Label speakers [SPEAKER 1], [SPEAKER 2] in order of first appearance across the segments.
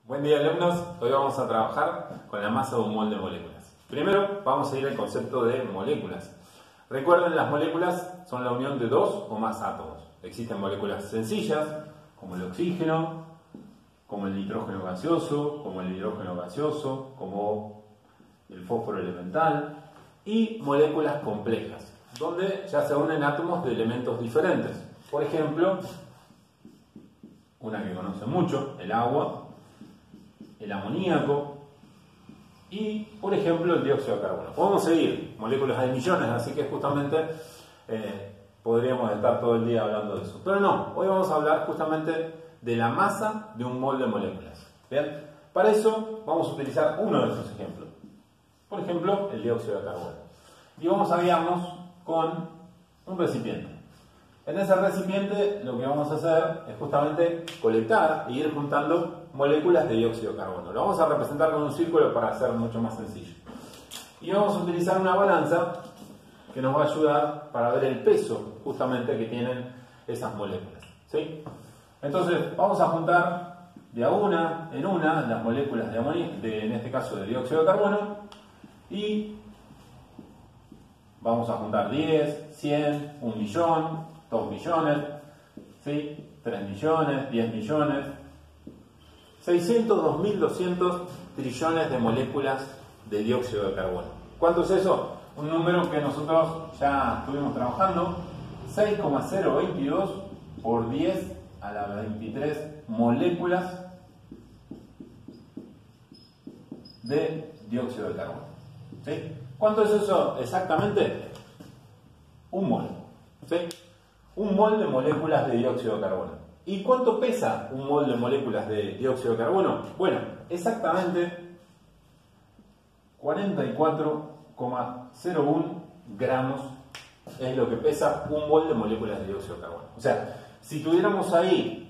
[SPEAKER 1] Buen día, alumnos. Hoy vamos a trabajar con la masa de un mol de moléculas. Primero vamos a ir al concepto de moléculas. Recuerden, las moléculas son la unión de dos o más átomos. Existen moléculas sencillas, como el oxígeno, como el nitrógeno gaseoso, como el hidrógeno gaseoso, como el fósforo elemental, y moléculas complejas, donde ya se unen átomos de elementos diferentes. Por ejemplo, una que conocen mucho, el agua, el amoníaco y, por ejemplo, el dióxido de carbono. Podemos seguir, moléculas hay millones, así que justamente podríamos estar todo el día hablando de eso. Pero no, hoy vamos a hablar justamente de la masa de un mol de moléculas. ¿Bien? Para eso vamos a utilizar uno de esos ejemplos. Por ejemplo, el dióxido de carbono. Y vamos a guiarnos con un recipiente. En ese recipiente lo que vamos a hacer es justamente colectar e ir juntando moléculas de dióxido de carbono. Lo vamos a representar con un círculo para hacer mucho más sencillo. Y vamos a utilizar una balanza que nos va a ayudar para ver el peso justamente que tienen esas moléculas. ¿Sí? Entonces vamos a juntar de a una en una las moléculas en este caso de dióxido de carbono, y vamos a juntar 10, 100, 1 millón, 2 millones, ¿sí? 3 millones, 10 millones, 600, 2200 trillones de moléculas de dióxido de carbono. ¿Cuánto es eso? Un número que nosotros ya estuvimos trabajando: 6,022 por 10 a la 23 moléculas de dióxido de carbono. ¿Sí? ¿Cuánto es eso exactamente? Un mol. ¿Sí? Un mol de moléculas de dióxido de carbono. ¿Y cuánto pesa un mol de moléculas de dióxido de carbono? Bueno, exactamente 44,01 gramos es lo que pesa un mol de moléculas de dióxido de carbono. O sea, si tuviéramos ahí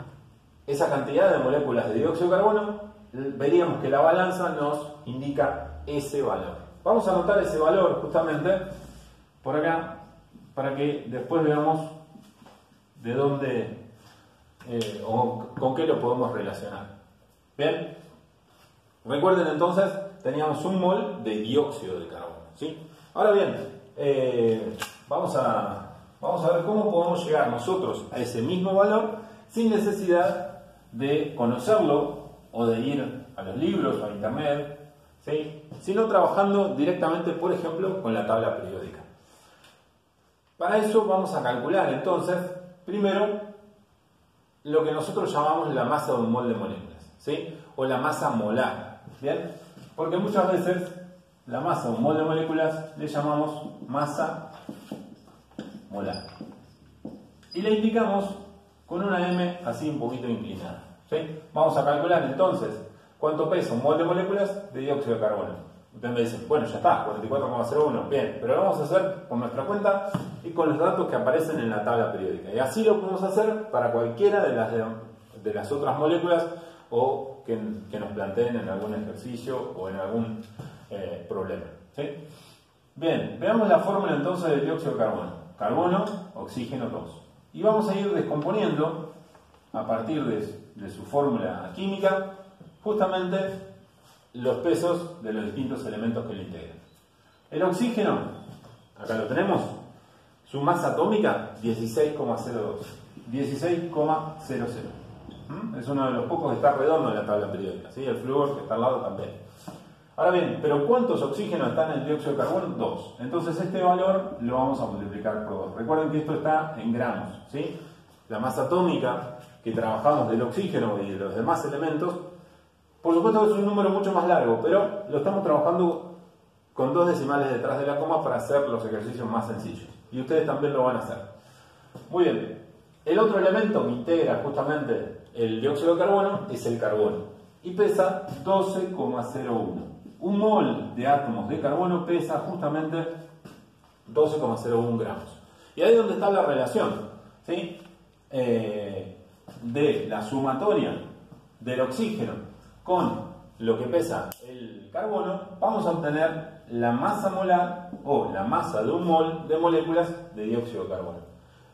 [SPEAKER 1] esa cantidad de moléculas de dióxido de carbono, veríamos que la balanza nos indica ese valor. Vamos a anotar ese valor justamente por acá para que después veamos de dónde o con qué lo podemos relacionar. ¿Bien? Recuerden, entonces teníamos un mol de dióxido de carbono, ¿sí? Ahora bien, vamos a ver cómo podemos llegar nosotros a ese mismo valor sin necesidad de conocerlo o de ir a los libros o a internet, ¿sí? Sino trabajando directamente, por ejemplo, con la tabla periódica. Para eso vamos a calcular entonces primero lo que nosotros llamamos la masa de un mol de moléculas, ¿sí? O la masa molar. ¿Bien? Porque muchas veces la masa de un mol de moléculas le llamamos masa molar y le indicamos con una M así un poquito inclinada, ¿sí? Vamos a calcular entonces cuánto pesa un mol de moléculas de dióxido de carbono. Ustedes me dicen, bueno, ya está, 44,01, bien, pero lo vamos a hacer por nuestra cuenta y con los datos que aparecen en la tabla periódica. Y así lo podemos hacer para cualquiera de las otras moléculas o que nos planteen en algún ejercicio o en algún problema. ¿Sí? Bien, veamos la fórmula entonces del dióxido de carbono. Carbono, oxígeno 2. Y vamos a ir descomponiendo a partir de su fórmula química justamente los pesos de los distintos elementos que lo integran. El oxígeno, acá lo tenemos, su masa atómica 16,02, 16,00. Es uno de los pocos que está redondo en la tabla periódica, ¿sí? El flúor que está al lado también. Ahora bien, ¿pero cuántos oxígenos están en el dióxido de carbono? 2. Entonces este valor lo vamos a multiplicar por 2. Recuerden que esto está en gramos, ¿sí? La masa atómica que trabajamos del oxígeno y de los demás elementos, por supuesto que es un número mucho más largo, pero lo estamos trabajando con 2 decimales detrás de la coma para hacer los ejercicios más sencillos. Y ustedes también lo van a hacer. Muy bien. El otro elemento que integra justamente el dióxido de carbono es el carbono. Y pesa 12,01. Un mol de átomos de carbono pesa justamente 12,01 gramos. Y ahí es donde está la relación, ¿sí? De la sumatoria del oxígeno con lo que pesa el carbono, vamos a obtener la masa molar o la masa de un mol de moléculas de dióxido de carbono.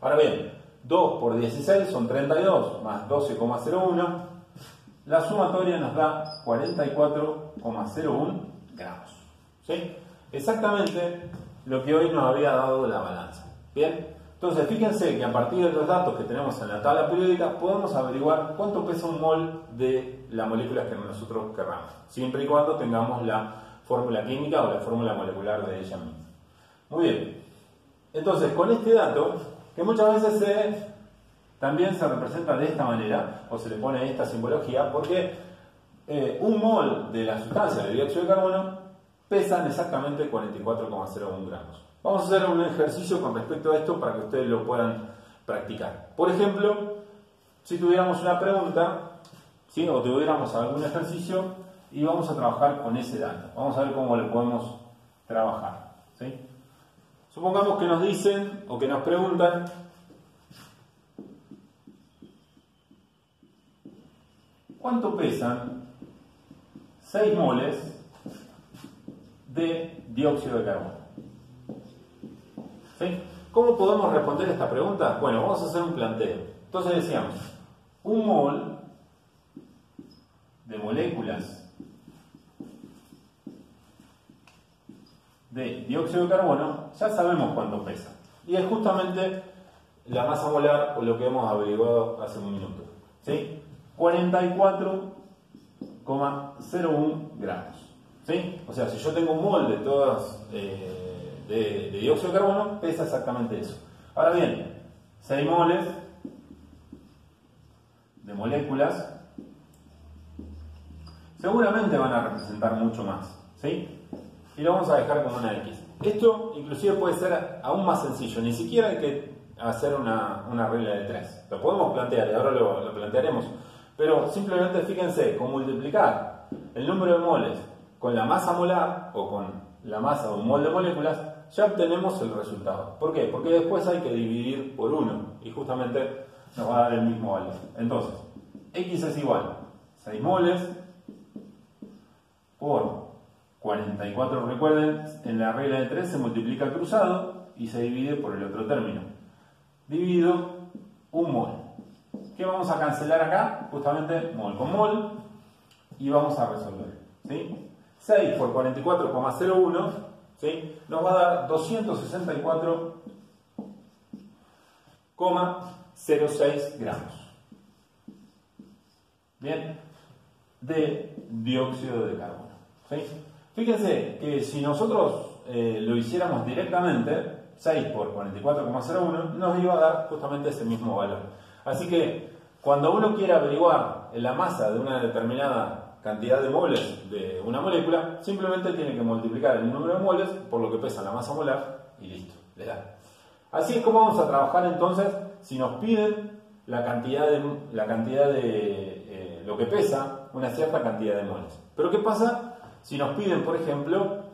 [SPEAKER 1] Ahora bien, 2 por 16 son 32, más 12,01 la sumatoria nos da 44,01 gramos. ¿Sí? Exactamente lo que hoy nos había dado la balanza. Bien, entonces fíjense que a partir de los datos que tenemos en la tabla periódica podemos averiguar cuánto pesa un mol de la molécula que nosotros querramos, siempre y cuando tengamos la fórmula química o la fórmula molecular de ella misma. Muy bien, entonces con este dato, que muchas veces también se representa de esta manera, o se le pone esta simbología, porque un mol de la sustancia de dióxido de carbono pesan exactamente 44,01 gramos. Vamos a hacer un ejercicio con respecto a esto para que ustedes lo puedan practicar. Por ejemplo, si tuviéramos una pregunta, ¿sí? O tuviéramos algún ejercicio y vamos a trabajar con ese dato. Vamos a ver cómo lo podemos trabajar. ¿Sí? Supongamos que nos dicen o que nos preguntan ¿cuánto pesan 6 moles de dióxido de carbono? ¿Sí? ¿Cómo podemos responder esta pregunta? Bueno, vamos a hacer un planteo. Entonces decíamos, un mol de moléculas de dióxido de carbono, ya sabemos cuánto pesa. Y es justamente la masa molar o lo que hemos averiguado hace un minuto. ¿Sí? 44,01 gramos. ¿Sí? O sea, si yo tengo un mol de todas de dióxido de carbono, pesa exactamente eso. Ahora bien, 6 moles de moléculas seguramente van a representar mucho más. ¿Sí? Y lo vamos a dejar como una X. Esto inclusive puede ser aún más sencillo, ni siquiera hay que hacer una regla de 3. Lo podemos plantear y ahora lo plantearemos. Pero simplemente fíjense, con multiplicar el número de moles con la masa molar o con la masa de un mol de moléculas, ya obtenemos el resultado. ¿Por qué? Porque después hay que dividir por 1 y justamente nos va a dar el mismo valor. Entonces, X es igual a 6 moles por 44, recuerden, en la regla de 3 se multiplica cruzado y se divide por el otro término. Dividido un mol. ¿Qué vamos a cancelar acá? Justamente mol con mol y vamos a resolver. ¿Sí? 6 por 44,01, ¿sí? Nos va a dar 264,06 gramos. Bien, de dióxido de carbono. ¿Sí? Fíjense que si nosotros lo hiciéramos directamente, 6 por 44,01 nos iba a dar justamente ese mismo valor. Así que cuando uno quiere averiguar la masa de una determinada cantidad de moles de una molécula, simplemente tiene que multiplicar el número de moles por lo que pesa la masa molar y listo, le da. Así es como vamos a trabajar entonces si nos piden la cantidad de lo que pesa una cierta cantidad de moles. Pero ¿qué pasa si nos piden, por ejemplo,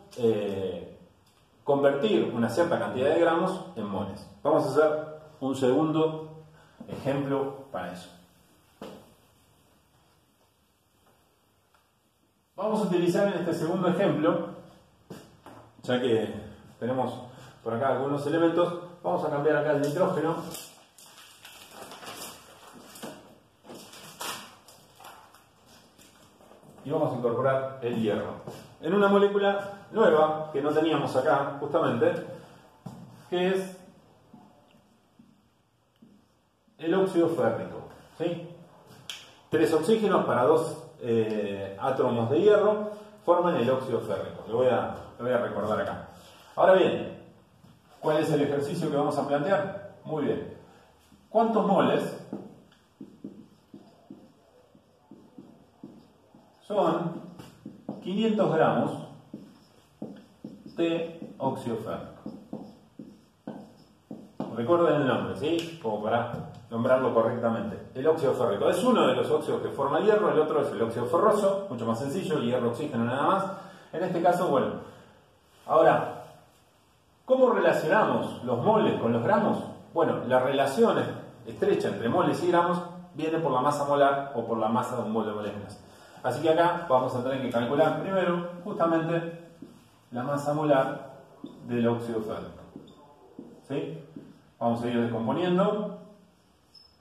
[SPEAKER 1] convertir una cierta cantidad de gramos en moles? Vamos a hacer un segundo ejemplo para eso. Vamos a utilizar en este segundo ejemplo, ya que tenemos por acá algunos elementos, vamos a cambiar acá el nitrógeno. Y vamos a incorporar el hierro. En una molécula nueva, que no teníamos acá, justamente, que es el óxido férrico. ¿Sí? 3 oxígenos para 2 átomos de hierro forman el óxido férrico. Lo voy a recordar acá. Ahora bien, ¿cuál es el ejercicio que vamos a plantear? Muy bien. ¿Cuántos moles son 500 gramos de óxido férrico? Recuerden el nombre, ¿sí? Como para nombrarlo correctamente. El óxido férrico es uno de los óxidos que forma el hierro, el otro es el óxido ferroso, mucho más sencillo, hierro, oxígeno, nada más. En este caso, bueno. Ahora, ¿cómo relacionamos los moles con los gramos? Bueno, la relación estrecha entre moles y gramos viene por la masa molar o por la masa de un mol de moléculas. Así que acá vamos a tener que calcular primero justamente la masa molar del óxido férrico. ¿Sí? Vamos a ir descomponiendo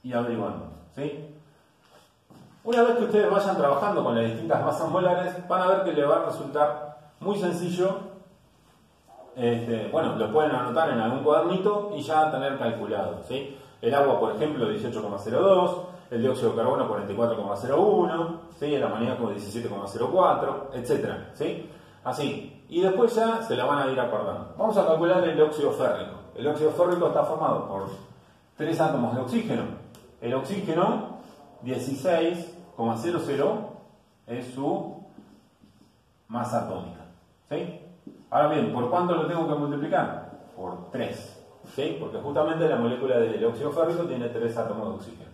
[SPEAKER 1] y averiguando. ¿Sí? Una vez que ustedes vayan trabajando con las distintas masas molares, van a ver que les va a resultar muy sencillo. Bueno, lo pueden anotar en algún cuadernito y ya tener calculado, ¿sí? El agua, por ejemplo, 18,02, el dióxido de carbono 44,01, ¿sí? El amoníaco 17,04, etc. ¿Sí? Así. Y después ya se la van a ir acordando. Vamos a calcular el óxido férrico. El óxido férrico está formado por 3 átomos de oxígeno. El oxígeno 16,00 es su masa atómica. ¿Sí? Ahora bien, ¿por cuánto lo tengo que multiplicar? Por 3. ¿Sí? Porque justamente la molécula del óxido férrico tiene 3 átomos de oxígeno.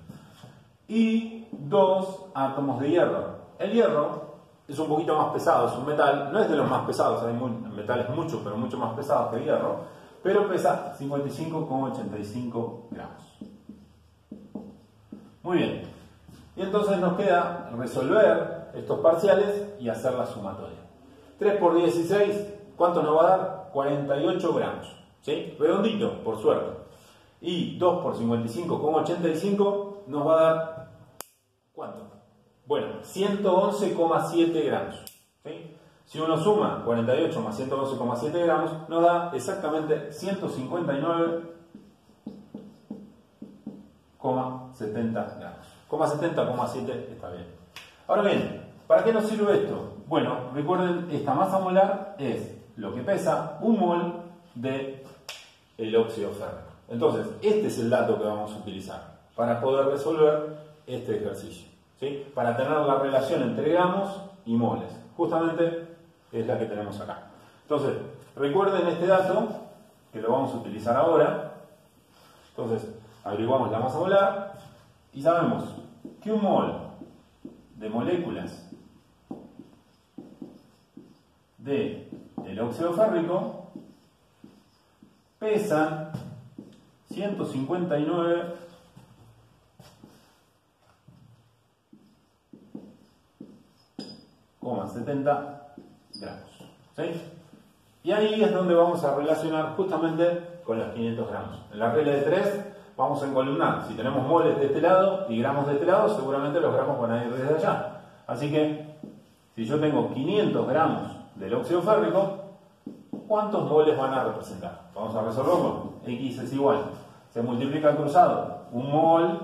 [SPEAKER 1] Y 2 átomos de hierro. El hierro es un poquito más pesado, es un metal, no es de los más pesados, hay metales mucho, pero mucho más pesados que el hierro, pero pesa 55,85 gramos. Muy bien. Y entonces nos queda resolver estos parciales y hacer la sumatoria. 3 por 16, ¿cuánto nos va a dar? 48 gramos. ¿Sí? Redondito, por suerte. Y 2 por 55,85 nos va a dar, ¿cuánto? Bueno, 111,7 gramos. ¿Sí? Si uno suma 48 más 112,7 gramos, nos da exactamente 159,70 gramos. 70,7 está bien. Ahora bien, ¿para qué nos sirve esto? Bueno, recuerden, esta masa molar es lo que pesa un mol de el óxido férrico. Entonces, este es el dato que vamos a utilizar para poder resolver este ejercicio, ¿sí? Para tener la relación entre gramos y moles. Justamente es la que tenemos acá. Entonces, recuerden este dato, que lo vamos a utilizar ahora. Entonces, averiguamos la masa molar y sabemos que un mol de moléculas de el óxido férrico pesan 159,70 gramos. ¿Sí? Y ahí es donde vamos a relacionar justamente con los 500 gramos. En la regla de 3 vamos a encolumnar. Si tenemos moles de este lado y gramos de este lado, seguramente los gramos van a ir desde allá. Así que, si yo tengo 500 gramos del óxido férrico, ¿cuántos moles van a representar? Vamos a resolverlo. X es igual. Se multiplica el cruzado. Un mol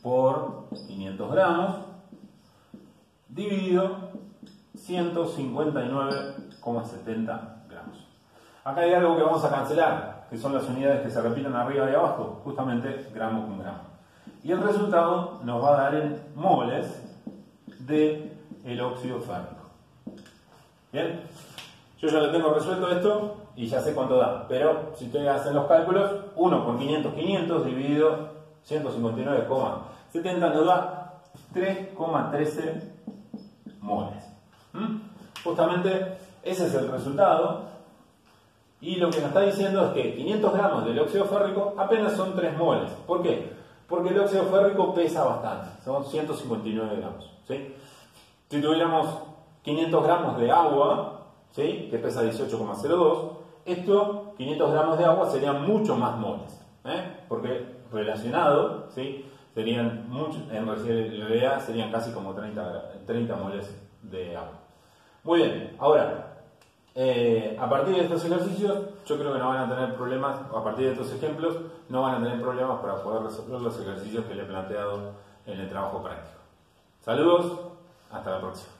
[SPEAKER 1] por 500 gramos dividido 159,70 gramos. Acá hay algo que vamos a cancelar, que son las unidades que se repiten arriba y abajo, justamente gramo con gramo. Y el resultado nos va a dar en moles de el óxido férrico. ¿Bien? Yo ya lo tengo resuelto esto y ya sé cuánto da. Pero si ustedes hacen los cálculos, 1 por 500, 500 dividido 159,70 nos da 3,13 moles. Justamente ese es el resultado. Y lo que nos está diciendo es que 500 gramos del óxido férrico apenas son 3 moles. ¿Por qué? Porque el óxido férrico pesa bastante. Son 159 gramos. ¿Sí? Si tuviéramos 500 gramos de agua, ¿sí? Que pesa 18,02, esto, 500 gramos de agua serían mucho más moles. Porque relacionado, ¿sí? Serían mucho, en realidad serían casi como 30 moles de agua. Muy bien, ahora, a partir de estos ejercicios, yo creo que no van a tener problemas, a partir de estos ejemplos, no van a tener problemas para poder resolver los ejercicios que le he planteado en el trabajo práctico. Saludos, hasta la próxima.